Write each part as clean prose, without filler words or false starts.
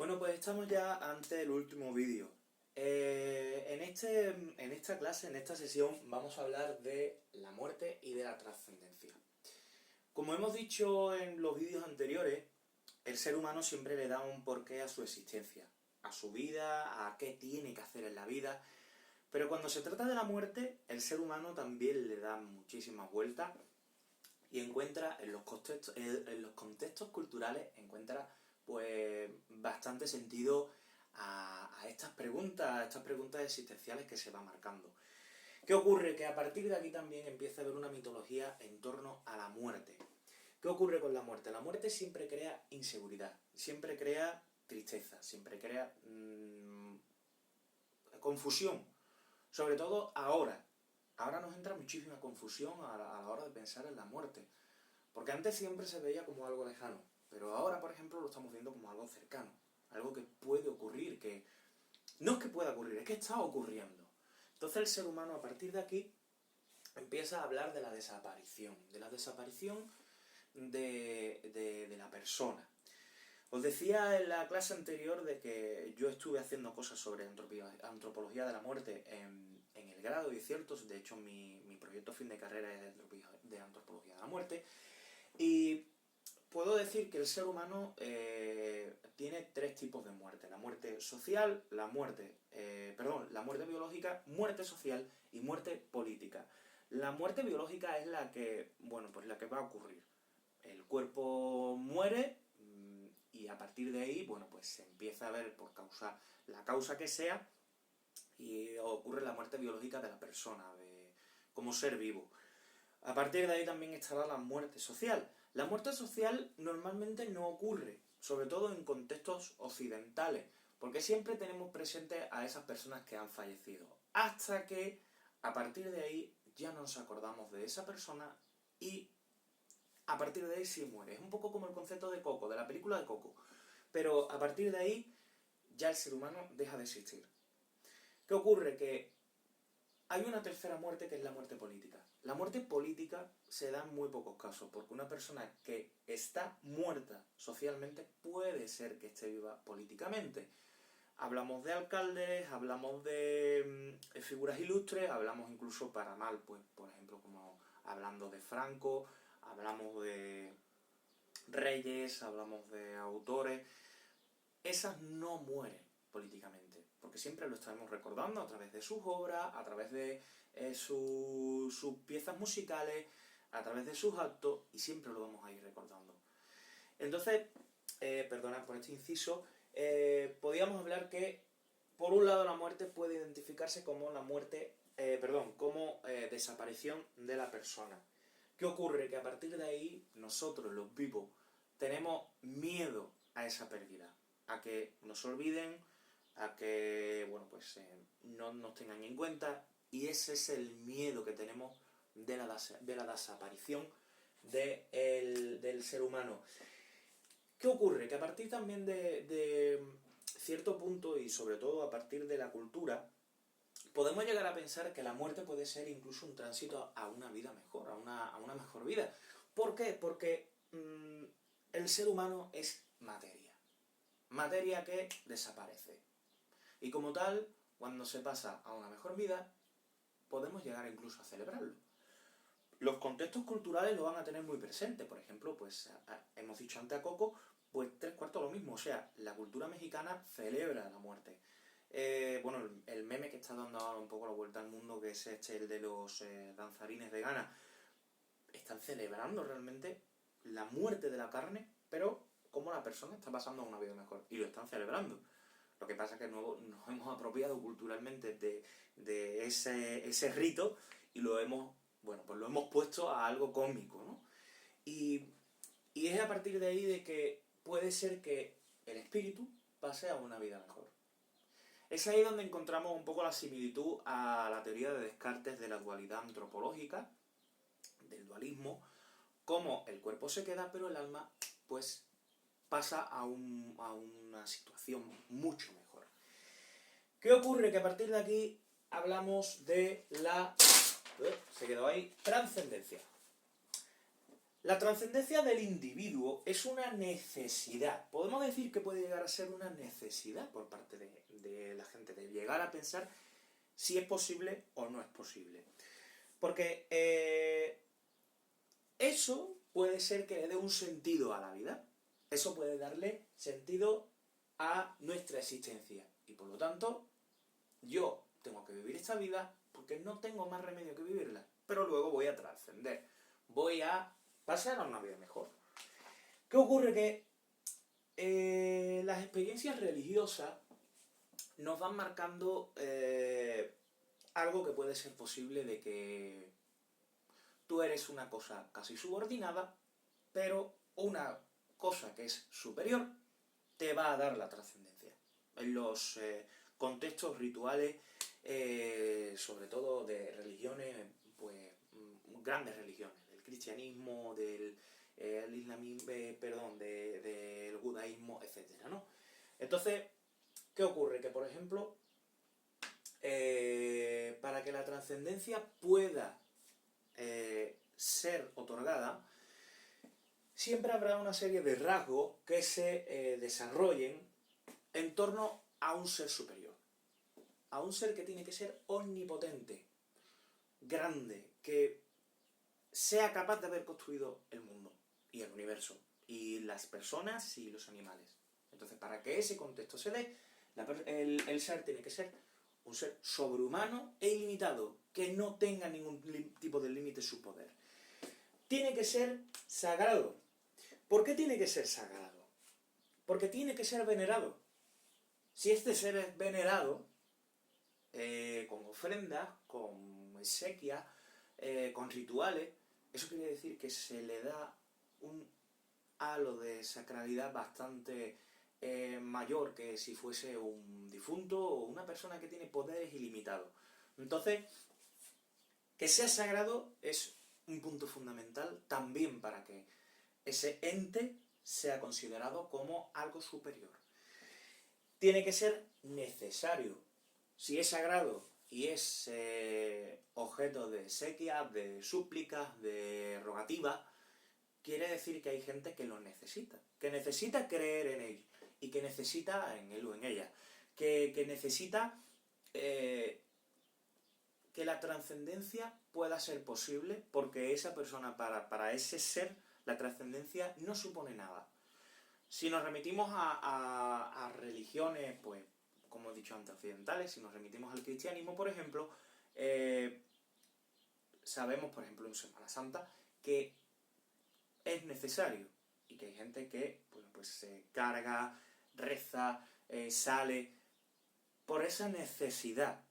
Bueno, pues estamos ya ante el último vídeo. En esta clase, en esta sesión, vamos a hablar de la muerte y de la trascendencia. Como hemos dicho en los vídeos anteriores, el ser humano siempre le da un porqué a su existencia, a su vida, a qué tiene que hacer en la vida. Pero cuando se trata de la muerte, el ser humano también le da muchísimas vueltas y encuentra en los contextos culturales, encuentra pues bastante sentido a estas preguntas existenciales que se va marcando. ¿Qué ocurre? Que a partir de aquí también empieza a haber una mitología en torno a la muerte. ¿Qué ocurre con la muerte? La muerte siempre crea inseguridad, siempre crea tristeza, siempre crea confusión. Sobre todo ahora. Ahora nos entra muchísima confusión a la hora de pensar en la muerte. Porque antes siempre se veía como algo lejano, pero ahora, por ejemplo, lo estamos viendo como algo cercano. Algo que puede ocurrir, que no es que pueda ocurrir, es que está ocurriendo. Entonces el ser humano, a partir de aquí, empieza a hablar de la desaparición de la persona. Os decía en la clase anterior de que yo estuve haciendo cosas sobre antropología de la muerte en el grado, y es cierto, de hecho mi proyecto fin de carrera es de antropología de la muerte, y puedo decir que el ser humano tiene tres tipos de muerte: la muerte social, la muerte biológica, muerte social y muerte política. La muerte biológica es la que, pues la que va a ocurrir. El cuerpo muere y a partir de ahí, pues se empieza a ver la causa que sea, y ocurre la muerte biológica de la persona, como ser vivo. A partir de ahí también estará la muerte social. La muerte social normalmente no ocurre, sobre todo en contextos occidentales, porque siempre tenemos presente a esas personas que han fallecido, hasta que a partir de ahí ya no nos acordamos de esa persona y a partir de ahí sí muere. Es un poco como el concepto de Coco, de la película de Coco, pero a partir de ahí ya el ser humano deja de existir. ¿Qué ocurre? Que hay una tercera muerte, que es la muerte política. La muerte política se da en muy pocos casos, porque una persona que está muerta socialmente puede ser que esté viva políticamente. Hablamos de alcaldes, hablamos de figuras ilustres, hablamos incluso para mal, pues por ejemplo, como hablando de Franco, hablamos de reyes, hablamos de autores. Esas no mueren políticamente, porque siempre lo estaremos recordando a través de sus obras, a través de sus piezas musicales, a través de sus actos, y siempre lo vamos a ir recordando. Entonces, perdonad por este inciso, podríamos hablar que, por un lado, la muerte puede identificarse como desaparición de la persona. ¿Qué ocurre? Que a partir de ahí, nosotros, los vivos, tenemos miedo a esa pérdida, a que nos olviden, a que no nos tengan en cuenta, y ese es el miedo que tenemos de la desaparición del ser humano. ¿Qué ocurre? Que a partir también de cierto punto, y sobre todo a partir de la cultura, podemos llegar a pensar que la muerte puede ser incluso un tránsito a una vida mejor, a una mejor vida. ¿Por qué? Porque el ser humano es materia. Materia que desaparece. Y como tal, cuando se pasa a una mejor vida, podemos llegar incluso a celebrarlo. Los contextos culturales lo van a tener muy presente. Por ejemplo, hemos dicho antes a Coco, pues 3/4 lo mismo. O sea, la cultura mexicana celebra la muerte. El meme que está dando ahora un poco la vuelta al mundo, que es el de los danzarines de Ghana, están celebrando realmente la muerte de la carne, pero como la persona está pasando a una vida mejor, y lo están celebrando. Lo que pasa es que nos hemos apropiado culturalmente de ese rito, y lo hemos puesto a algo cómico, ¿no? Y es a partir de ahí de que puede ser que el espíritu pase a una vida mejor. Es ahí donde encontramos un poco la similitud a la teoría de Descartes de la dualidad antropológica, del dualismo, como el cuerpo se queda, pero el alma pues pasa a una situación mucho mejor. ¿Qué ocurre? Que a partir de aquí hablamos de la trascendencia. La trascendencia del individuo es una necesidad. Podemos decir que puede llegar a ser una necesidad por parte de la gente, de llegar a pensar si es posible o no es posible. Porque eso puede ser que le dé un sentido a la vida. Eso puede darle sentido a nuestra existencia. Y por lo tanto, yo tengo que vivir esta vida porque no tengo más remedio que vivirla. Pero luego voy a trascender. Voy a pasar a una vida mejor. ¿Qué ocurre? Que las experiencias religiosas nos van marcando algo que puede ser posible de que tú eres una cosa casi subordinada, pero una cosa que es superior te va a dar la trascendencia. En los contextos rituales, sobre todo de religiones, pues grandes religiones, del cristianismo, del islamismo, del judaísmo, etcétera, ¿no? Entonces, ¿qué ocurre? Que, por ejemplo, para que la trascendencia pueda ser otorgada, siempre habrá una serie de rasgos que se desarrollen en torno a un ser superior. A un ser que tiene que ser omnipotente, grande, que sea capaz de haber construido el mundo y el universo, y las personas y los animales. Entonces, para que ese contexto se dé, el ser tiene que ser un ser sobrehumano e ilimitado, que no tenga ningún tipo de límite en su poder. Tiene que ser sagrado. ¿Por qué tiene que ser sagrado? Porque tiene que ser venerado. Si este ser es venerado, con ofrendas, con exequias, con rituales, eso quiere decir que se le da un halo de sacralidad bastante mayor que si fuese un difunto o una persona que tiene poderes ilimitados. Entonces, que sea sagrado es un punto fundamental también para que ese ente sea considerado como algo superior. Tiene que ser necesario. Si es sagrado y es objeto de exequias, de súplicas, de rogativas, quiere decir que hay gente que lo necesita, que necesita creer en él y que necesita en él o en ella, que necesita que la trascendencia pueda ser posible, porque esa persona, para ese ser, la trascendencia no supone nada. Si nos remitimos a religiones, pues, como he dicho antes, occidentales, si nos remitimos al cristianismo, por ejemplo, sabemos, por ejemplo, en Semana Santa, que es necesario y que hay gente que pues se carga, reza, sale por esa necesidad.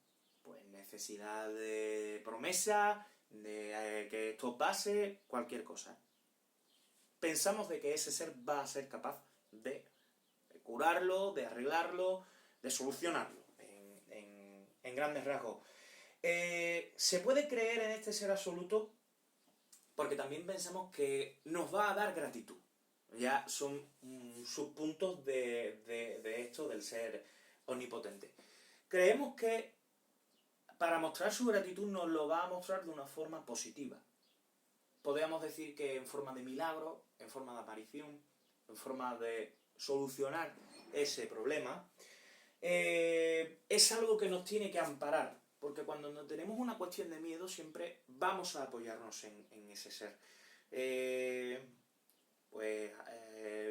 Pues necesidad de promesa, de que esto pase, cualquier cosa. Pensamos de que ese ser va a ser capaz de curarlo, de arreglarlo, de solucionarlo, en grandes rasgos. Se puede creer en este ser absoluto porque también pensamos que nos va a dar gratitud. Ya son subpuntos de esto del ser omnipotente. Creemos que para mostrar su gratitud nos lo va a mostrar de una forma positiva. Podríamos decir que en forma de milagro, en forma de aparición, en forma de solucionar ese problema. Es algo que nos tiene que amparar, porque cuando no tenemos una cuestión de miedo siempre vamos a apoyarnos en ese ser.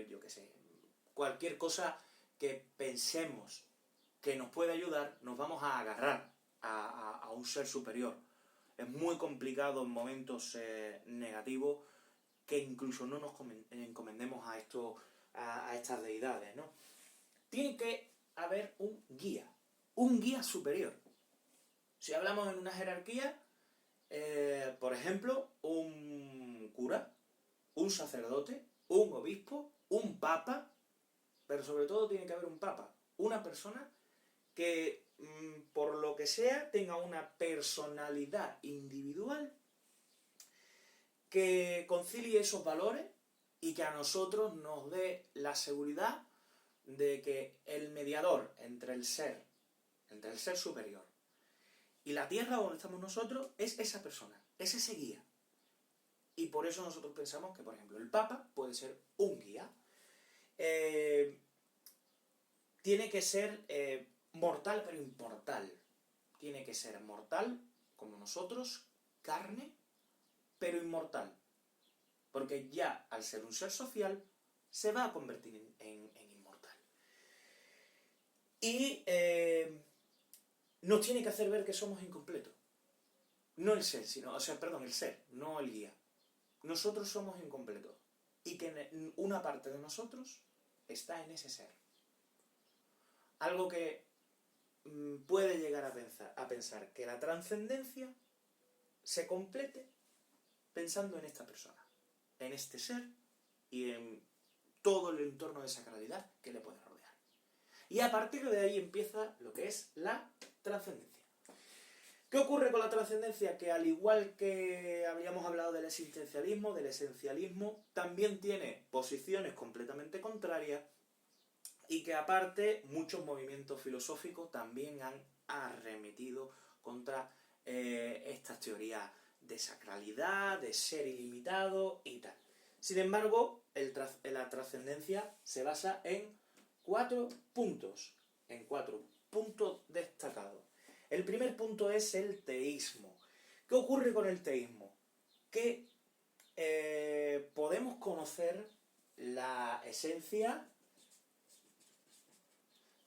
Yo qué sé, cualquier cosa que pensemos que nos puede ayudar, nos vamos a agarrar a un ser superior. Es muy complicado en momentos negativos que incluso no nos encomendemos a estas deidades, ¿no? Tiene que haber un guía superior. Si hablamos en una jerarquía, por ejemplo, un cura, un sacerdote, un obispo, un papa, pero sobre todo tiene que haber un papa, una persona que por lo que sea tenga una personalidad individual que concilie esos valores y que a nosotros nos dé la seguridad de que el mediador entre el ser superior y la tierra donde estamos nosotros es esa persona, es ese guía. Y por eso nosotros pensamos que, por ejemplo, el Papa puede ser un guía. Tiene que ser mortal pero inmortal. Tiene que ser mortal, como nosotros, carne, pero inmortal. Porque ya, al ser un ser social, se va a convertir en inmortal. Y nos tiene que hacer ver que somos incompletos. No el ser, sino, el ser, no el guía. Nosotros somos incompletos. Y que una parte de nosotros está en ese ser. Algo que puede llegar a pensar que la trascendencia se complete pensando en esta persona, en este ser y en todo el entorno de sacralidad que le puede rodear. Y a partir de ahí empieza lo que es la trascendencia. ¿Qué ocurre con la trascendencia? Que al igual que habíamos hablado del existencialismo, del esencialismo, también tiene posiciones completamente contrarias y que aparte muchos movimientos filosóficos también han arremetido contra estas teorías de sacralidad, de ser ilimitado y tal. Sin embargo, la trascendencia se basa en 4 puntos, destacados. El primer punto es el teísmo. ¿Qué ocurre con el teísmo? Que podemos conocer la esencia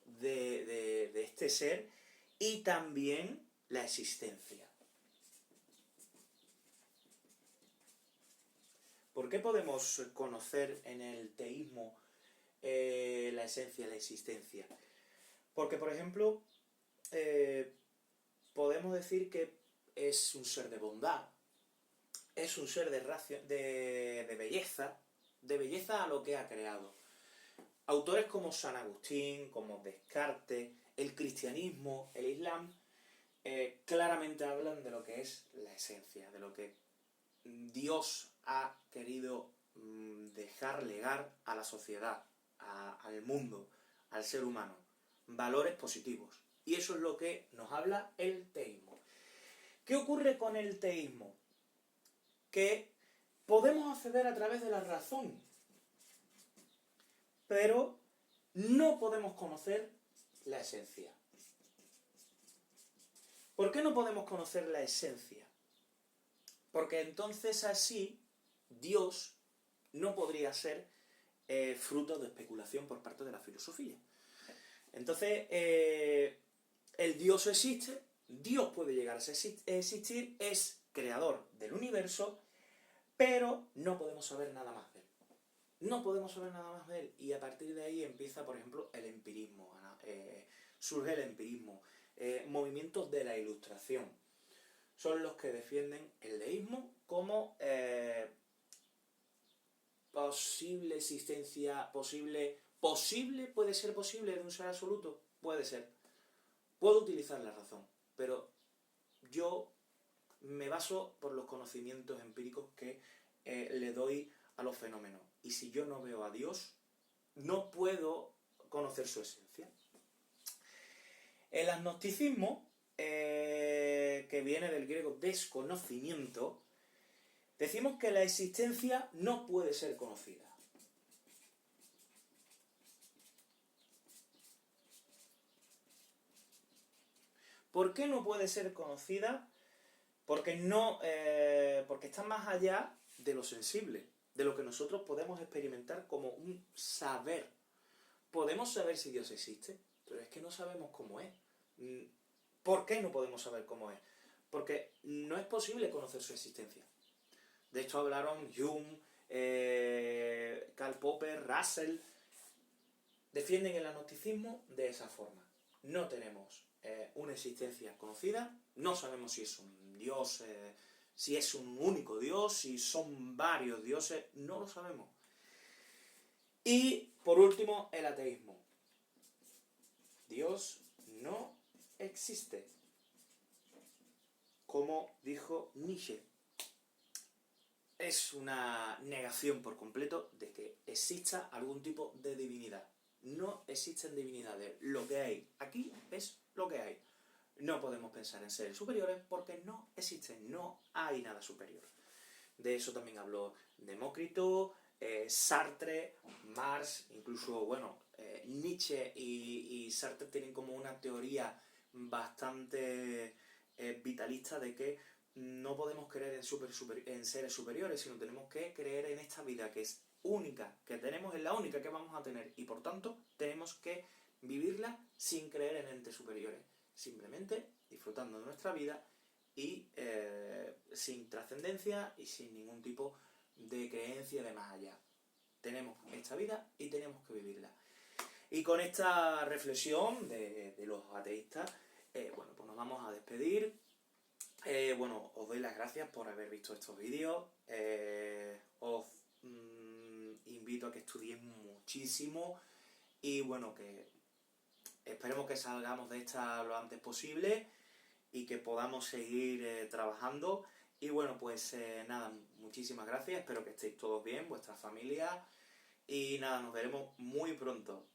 de este ser y también la existencia. ¿Por qué podemos conocer en el teísmo la esencia y la existencia? Porque, por ejemplo, podemos decir que es un ser de bondad, es un ser de belleza a lo que ha creado. Autores como San Agustín, como Descartes, el cristianismo, el islam, claramente hablan de lo que es la esencia, de lo que Dios ha querido dejar legar a la sociedad, al mundo, al ser humano. Valores positivos. Y eso es lo que nos habla el teísmo. ¿Qué ocurre con el teísmo? Que podemos acceder a través de la razón, pero no podemos conocer la esencia. ¿Por qué no podemos conocer la esencia? Porque entonces así Dios no podría ser fruto de especulación por parte de la filosofía. Entonces, el Dios existe, Dios puede llegar a existir, es creador del universo, pero no podemos saber nada más de él. No podemos saber nada más de él. Y a partir de ahí empieza, por ejemplo, el empirismo. Surge el empirismo. Movimientos de la Ilustración. Son los que defienden el deísmo como posible existencia, puede ser posible de un ser absoluto, puede ser. Puedo utilizar la razón, pero yo me baso por los conocimientos empíricos que le doy a los fenómenos. Y si yo no veo a Dios, no puedo conocer su esencia. El agnosticismo, que viene del griego desconocimiento, decimos que la existencia no puede ser conocida. ¿Por qué no puede ser conocida? Porque está más allá de lo sensible, de lo que nosotros podemos experimentar como un saber. Podemos saber si Dios existe, pero es que no sabemos cómo es. ¿Por qué no podemos saber cómo es? Porque no es posible conocer su existencia. De esto hablaron Hume, Karl Popper, Russell. Defienden el agnosticismo de esa forma. No tenemos una existencia conocida, no sabemos si es un Dios, si es un único Dios, si son varios dioses, no lo sabemos. Y, por último, el ateísmo. Dios no existe. Como dijo Nietzsche, es una negación por completo de que exista algún tipo de divinidad. No existen divinidades. Lo que hay aquí es lo que hay. No podemos pensar en seres superiores porque no existen, no hay nada superior. De eso también habló Demócrito, Sartre, Marx, incluso, bueno, Nietzsche y Sartre tienen como una teoría bastante vitalista de que no podemos creer en seres superiores, sino tenemos que creer en esta vida que es única, que tenemos, es la única que vamos a tener, y por tanto tenemos que vivirla sin creer en entes superiores, simplemente disfrutando de nuestra vida y sin trascendencia y sin ningún tipo de creencia de más allá. Tenemos esta vida y tenemos que vivirla. Y con esta reflexión de los ateístas, bueno, pues nos vamos a despedir. Bueno, os doy las gracias por haber visto estos vídeos. Os invito a que estudiéis muchísimo y bueno, que esperemos que salgamos de esta lo antes posible y que podamos seguir trabajando. Y bueno, pues nada, muchísimas gracias, espero que estéis todos bien, vuestra familia, y nada, nos veremos muy pronto.